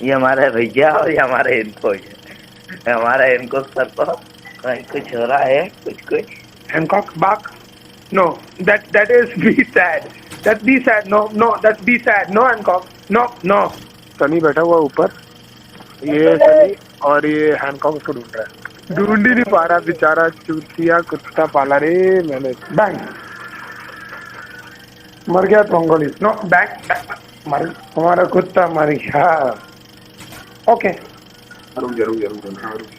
ये हमारा भैया और ये हमारा इनको है। हमारा इनको सर तो कुछ हो रहा है, कुछ Hancock back? No, that is be sad. That be sad. No, that be sad. No, Hancock. No. Sunny बैठा हुआ ऊपर, ये सनी और ये हैंकॉक उसको ढूंढ रहा है। ढूंढ ही नहीं पा रहा बेचारा, चूतिया कुत्ता पाला रे मैंने। बैंग मर गया पंगोली। नो बैंग मर, हमारा कुत्ता मर गया। ओके रुक।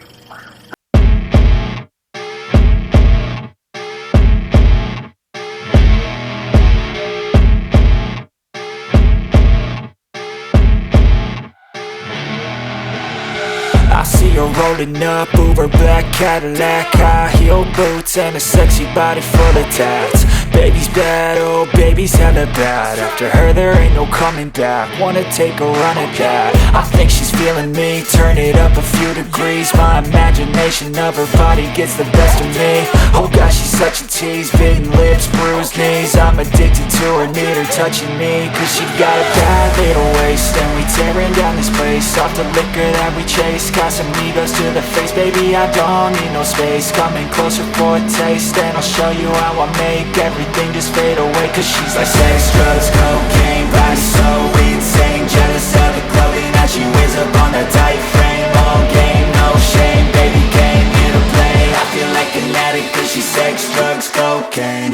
I see her rolling up, Uber black Cadillac, high heel boots and a sexy body full of tats. Baby's bad, oh baby's hella bad. After her there ain't no coming back. Wanna take a run at that? I think she's feeling me. Turn it up a few degrees. My imagination of her body gets the best of me. Oh gosh, she's such a tease. Bitten lips, bruised knees. I'm addicted to her, need her touching me. Cause she got a bad little waist, and we tearing down this place. Off the liquor that we chase. Got some egos to the face, baby, I don't need no space. Coming closer for a taste, and I'll show you how I make everything just fade away. Cause she's like sex, drugs, cocaine, body so insane. Jealous of the clothing that she wears up on that tight frame. All game, no shame, baby came here to play. I feel like an addict cause she's sex, drugs, cocaine.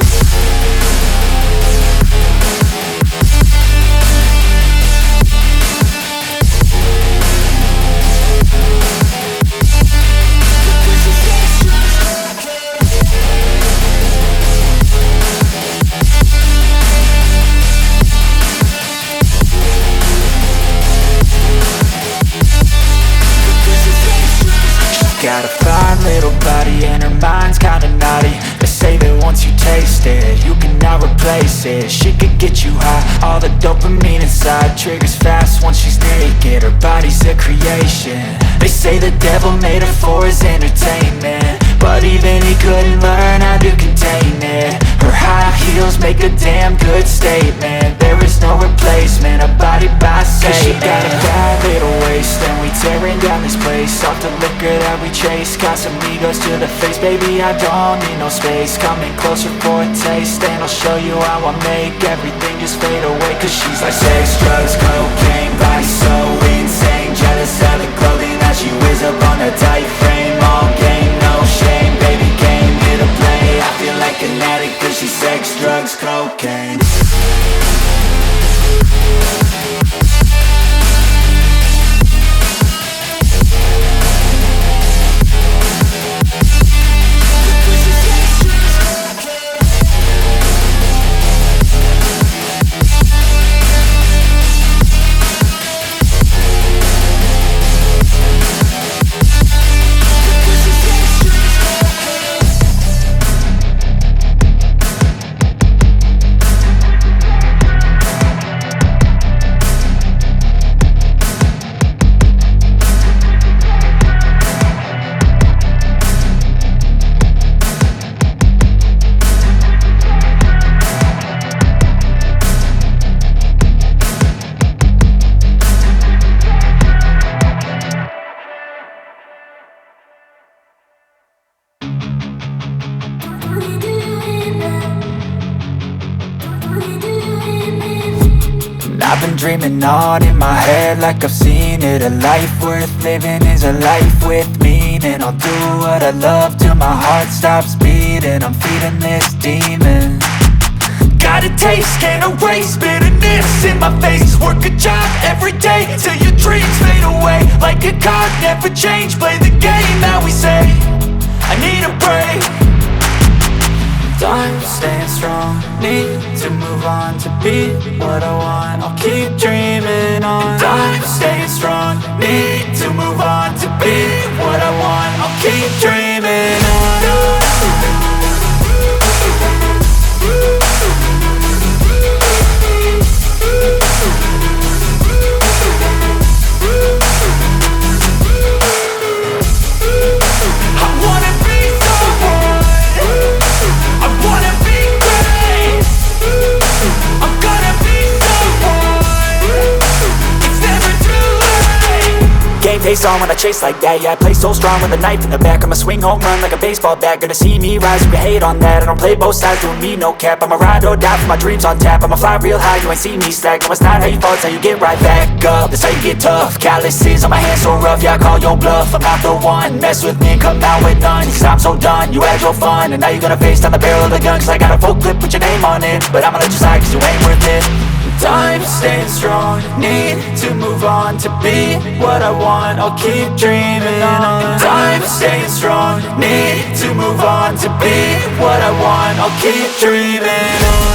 Got a fine little body and her mind's kinda naughty. They say that once you taste it, you cannot replace it. She could get you high, all the dopamine inside triggers fast once she's naked. Her body's a creation. They say the devil made her for his entertainment, but even he couldn't learn how to contain it. Her high heels make a damn good statement. There is no replacement, a body by Satan. Cause she got a bad little waist, and we tearing down this place. Off the liquor that we chase. Got some egos to the face, baby, I don't need no space. Coming closer for a taste, and I'll show you how I make everything just fade away. Cause she's like sex, drugs, cocaine, body so insane. Jealous of the clothing that she wears up on that tight frame. All game, no shame, baby came here to play. I feel like an addict cause she's sex, drugs, cocaine. I've been dreaming on in my head like I've seen it. A life worth living is a life with meaning. I'll do what I love till my heart stops beating. I'm feeding this demon. Got a taste, can't erase bitterness in my face. Work a job every day till your dreams fade away. Like a card, never change, play the game that we say. I need a break. I'm staying strong, need to move on to be what I want. I'll keep dreaming on. I'm staying strong, need to move on to be what I want. I'll keep dreaming on. face on when I chase like that. Yeah, I play so strong with a knife in the back. I'ma swing home run like a baseball bat. Gonna see me rise, you can hate on that. I don't play both sides, doing me no cap. I'ma ride or die for my dreams on tap. I'ma fly real high, you ain't see me slack. No, it's not how you fall, it's how you get right back up. That's how you get tough. Calluses on my hands so rough, yeah, I call your bluff. I'm not the one, mess with me and come out with none. Cause I'm so done, you had your fun. And now you're gonna face down the barrel of the gun. Cause I got a full clip with your name on it. But I'ma let you slide cause you ain't worth it. Time staying strong, need to move on. To be what I want, I'll keep dreaming on. Time staying strong, need to move on. To be what I want, I'll keep dreaming on.